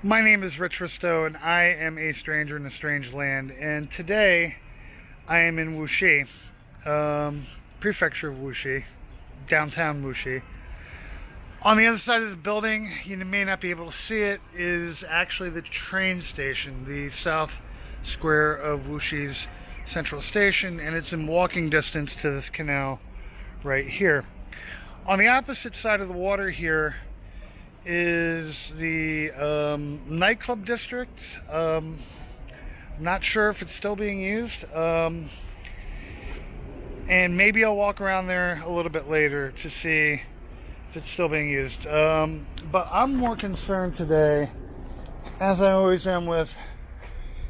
My name is Rich Risto, and I am a stranger in a strange land. And today, I am in Wuxi, prefecture of Wuxi, downtown Wuxi. On the other side of this building, you may not be able to see it, is actually the train station, the south square of Wuxi's central station, and it's in walking distance to this canal right here. On the opposite side of the water here is the nightclub district. Not sure if it's still being used, and maybe I'll walk around there a little bit later to see if it's still being used. But I'm more concerned today, as I always am, with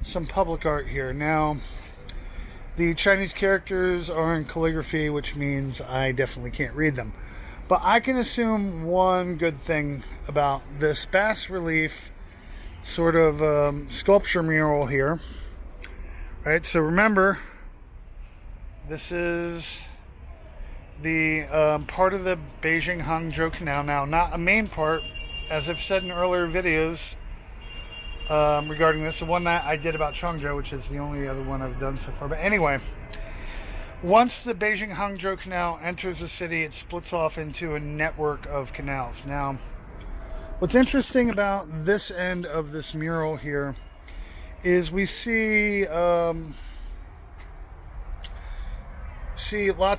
some public art here. Now, the Chinese characters are in calligraphy, which means I definitely can't read them. But I can assume one good thing about this bas-relief sort of sculpture mural here. Right, so remember, this is the part of the Beijing Hangzhou Canal. Now, not a main part, as I've said in earlier videos regarding this. The one that I did about Changzhou, which is the only other one I've done so far. But anyway, once the Beijing Hangzhou Canal enters the city, it splits off into a network of canals. Now, what's interesting about this end of this mural here is we see lots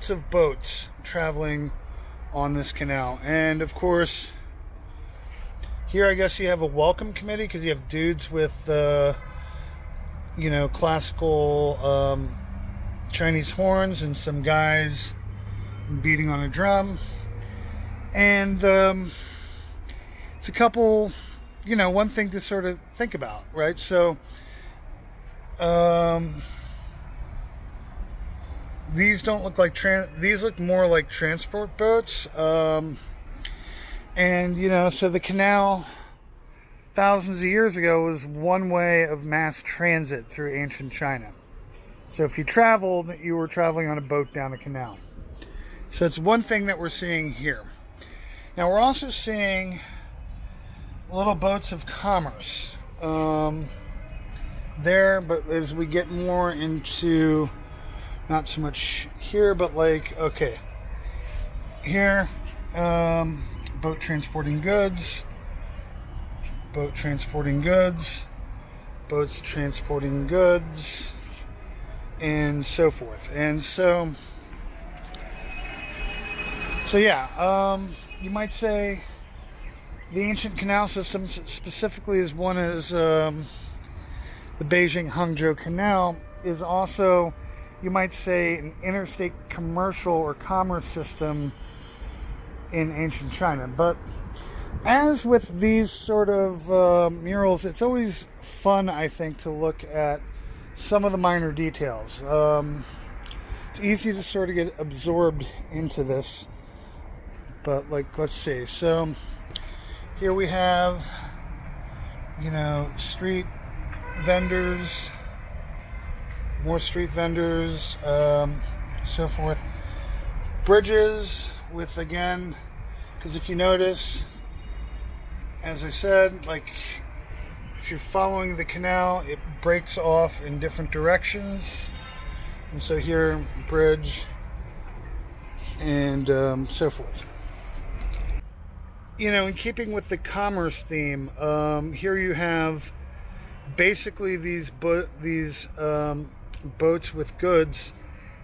of boats traveling on this canal. And of course, here I guess you have a welcome committee, because you have dudes with classical Chinese horns and some guys beating on a drum. And it's a couple, one thing to sort of think about, right? So these don't look like these look more like transport boats. And so the canal thousands of years ago was one way of mass transit through ancient China. So if you traveled, you were traveling on a boat down a canal. So it's one thing that we're seeing here. Now we're also seeing little boats of commerce there, but as we get more into, not so much here, but here, boat transporting goods, boats transporting goods, and so forth. And so yeah, you might say the ancient canal systems, specifically as one as the Beijing Hangzhou Canal, is also, you might say, an interstate commercial or commerce system in ancient China. But as with these sort of murals, it's always fun, I think, to look at some of the minor details. It's easy to sort of get absorbed into this, but let's see. So here we have, street vendors, more street vendors, so forth. Bridges with, again, because if you notice, as I said, if you're following the canal, it breaks off in different directions. And so here, bridge, and so forth. In keeping with the commerce theme, here you have basically these boats with goods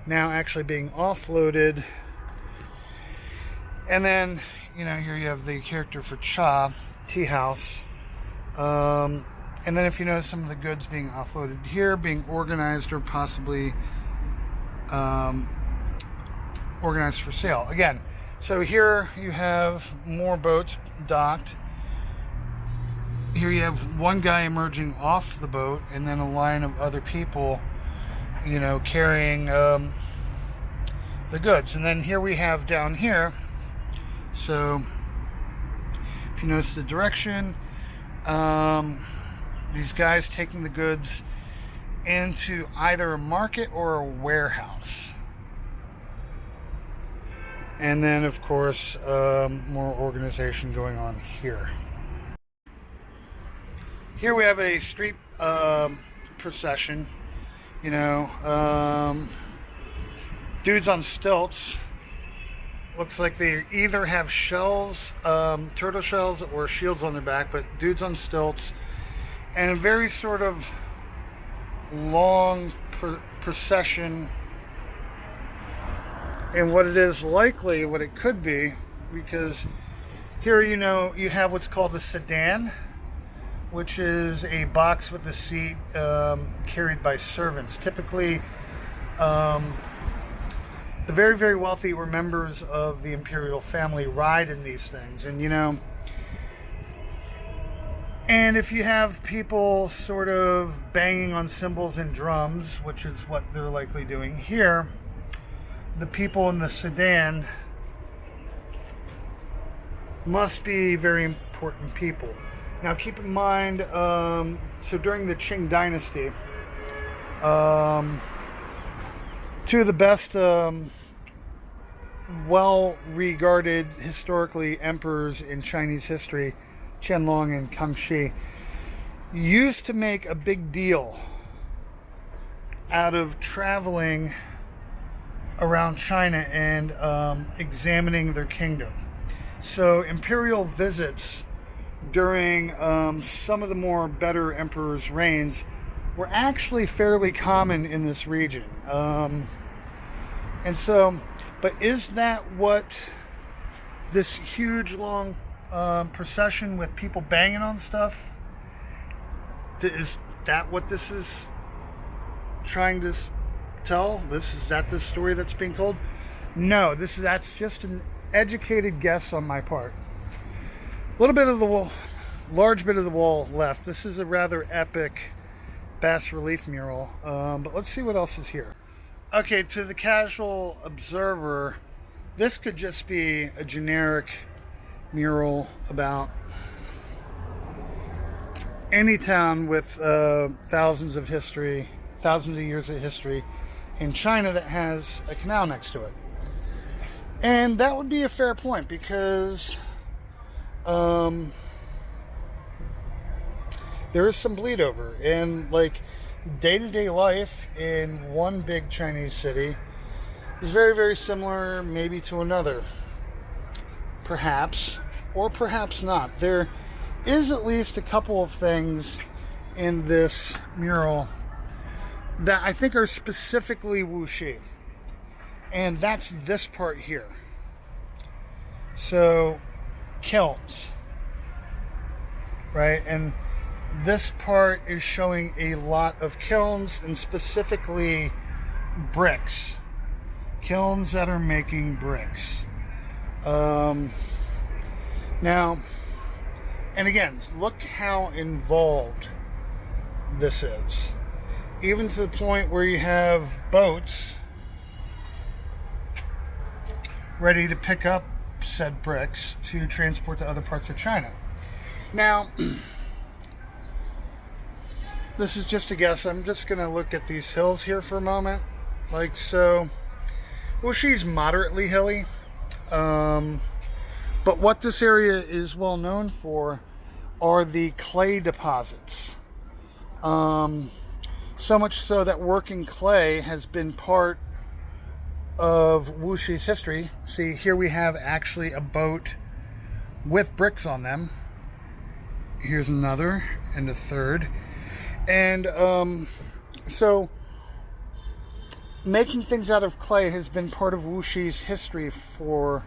now actually being offloaded. And then, here you have the character for tea house. And then if you notice some of the goods being offloaded here, being organized or possibly organized for sale. Again, so here you have more boats docked. Here you have one guy emerging off the boat, and then a line of other people, carrying the goods. And then here we have down here, so if you notice the direction, these guys taking the goods into either a market or a warehouse. And then, of course, more organization going on here. Here we have a street procession, you know, dudes on stilts. Looks like they either have shells, turtle shells, or shields on their back, but dudes on stilts, and a very sort of long procession in what it is likely, what it could be, because here, you know, you have what's called a sedan, which is a box with a seat carried by servants. Typically, the very, very wealthy or members of the imperial family ride in these things. And, you know, and if you have people sort of banging on cymbals and drums, which is what they're likely doing here, the people in the sedan must be very important people. Now, keep in mind, so during the Qing dynasty, two of the best well-regarded historically emperors in Chinese history, Qianlong and Kangxi, used to make a big deal out of traveling around China and examining their kingdom. So imperial visits during some of the more better emperors' reigns were actually fairly common in this region. And so, but is that what this huge long procession with people banging on stuff, is that what this is trying to tell? Is that the story that's being told? No, that's just an educated guess on my part. A little bit of the wall, large bit of the wall left. This is a rather epic bas-relief mural, but let's see what else is here. Okay, to the casual observer, this could just be a generic mural about any town with thousands of years of history in China that has a canal next to it. And that would be a fair point, because there is some bleed over, and like day-to-day life in one big Chinese city is very, very similar maybe to another, perhaps, or perhaps not. There is at least a couple of things in this mural that I think are specifically Wuxi, and that's this part here. So kilns, right? And this part is showing a lot of kilns, and specifically bricks. Kilns that are making bricks. Now, and again, look how involved this is. Even to the point where you have boats ready to pick up said bricks to transport to other parts of China. Now, this is just a guess. I'm just going to look at these hills here for a moment. Like so. Well, she's moderately hilly. But what this area is well known for are the clay deposits. So much so that working clay has been part of Wuxi's history. See, here we have actually a boat with bricks on them. Here's another, and a third. And so making things out of clay has been part of Wuxi's history for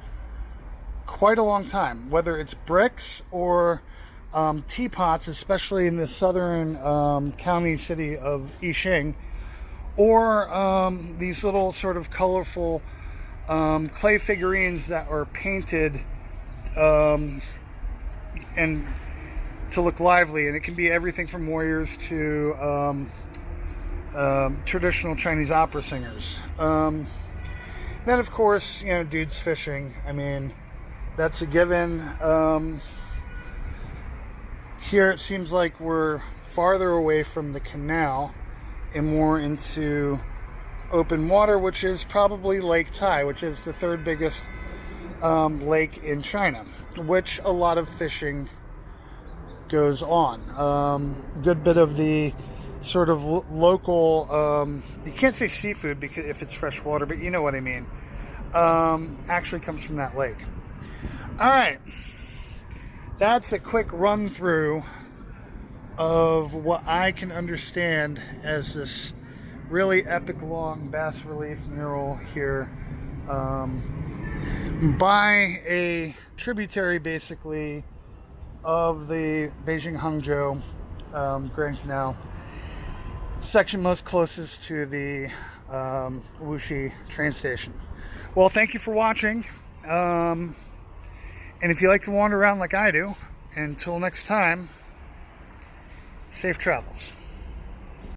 quite a long time, whether it's bricks or teapots, especially in the southern county city of Yixing, or these little sort of colorful clay figurines that are painted and to look lively, and it can be everything from warriors to traditional Chinese opera singers. Then, of course, you know, dudes fishing. I mean, that's a given. Here it seems like we're farther away from the canal and more into open water, which is probably Lake Tai, which is the third biggest lake in China, which a lot of fishing goes on. Good bit of the sort of local, you can't say seafood because if it's fresh water, but you know what I mean, actually comes from that lake. All right, that's a quick run through of what I can understand as this really epic long bas relief mural here, by a tributary basically of the Beijing Hangzhou Grand Canal section, most closest to the Wuxi train station. Well, thank you for watching, and if you like to wander around like I do, until next time, safe travels.